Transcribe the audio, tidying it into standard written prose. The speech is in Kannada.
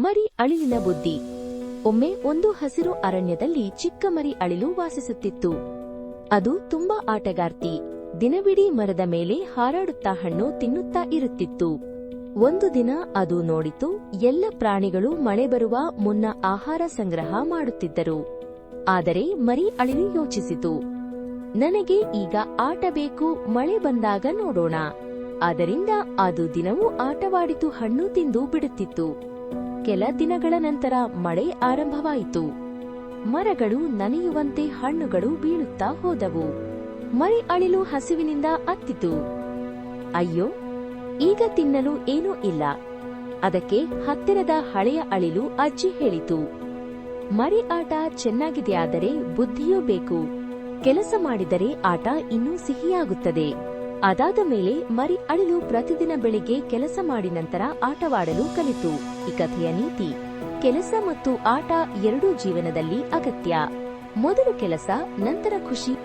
ಮರಿ ಅಳಿಲಿನ ಬುದ್ಧಿ. ಒಮ್ಮೆ ಒಂದು ಹಸಿರು ಅರಣ್ಯದಲ್ಲಿ ಚಿಕ್ಕ ಮರಿ ಅಳಿಲು ವಾಸಿಸುತ್ತಿತ್ತು. ಅದು ತುಂಬಾ ಆಟಗಾರ್ತಿ. ದಿನವಿಡೀ ಮರದ ಮೇಲೆ ಹಾರಾಡುತ್ತಾ ಹಣ್ಣು ತಿನ್ನುತ್ತಾ ಇರುತ್ತಿತ್ತು. ಒಂದು ದಿನ ಅದು ನೋಡಿತು, ಎಲ್ಲ ಪ್ರಾಣಿಗಳು ಮಳೆ ಬರುವ ಮುನ್ನ ಆಹಾರ ಸಂಗ್ರಹ ಮಾಡುತ್ತಿದ್ದರು. ಆದರೆ ಮರಿ ಅಳಿಲು ಯೋಚಿಸಿತು, ನನಗೆ ಈಗ ಆಟ ಬೇಕು, ಮಳೆ ಬಂದಾಗ ನೋಡೋಣ. ಆದ್ದರಿಂದ ಅದು ದಿನವೂ ಆಟವಾಡಿತು, ಹಣ್ಣು ತಿಂದು ಬಿಡುತ್ತಿತ್ತು. ಕೆಲ ದಿನಗಳ ನಂತರ ಮಳೆ ಆರಂಭವಾಯಿತು. ಮರಗಳು ನನೆಯುವಂತೆ ಹಣ್ಣುಗಳು ಬೀಳುತ್ತಾ ಹೋದವು. ಮರಿ ಅಳಿಲು ಹಸಿವಿನಿಂದ ಅತ್ತಿತು. ಅಯ್ಯೋ, ಈಗ ತಿನ್ನಲು ಏನೂ ಇಲ್ಲ. ಅದಕ್ಕೆ ಹತ್ತಿರದ ಹಳೆಯ ಅಳಿಲು ಅಜ್ಜಿ ಹೇಳಿತು, ಮರಿ ಆಟ ಚೆನ್ನಾಗಿದೆಯಾದರೆ ಬುದ್ಧಿಯೂ ಬೇಕು. ಕೆಲಸ ಮಾಡಿದರೆ ಆಟ ಇನ್ನೂ ಸಿಹಿಯಾಗುತ್ತದೆ. ಅದಾದ ಮೇಲೆ ಮರಿ ಅಳಿಲು ಪ್ರತಿದಿನ ಬೆಳಿಗ್ಗೆ ಕೆಲಸ ಮಾಡಿ ನಂತರ ಆಟವಾಡಲು ಕಲಿತು. ಈ ಕಥೆಯ ನೀತಿ: ಕೆಲಸ ಮತ್ತು ಆಟ ಎರಡೂ ಜೀವನದಲ್ಲಿ ಅಗತ್ಯ. ಮೊದಲು ಕೆಲಸ, ನಂತರ ಖುಷಿ.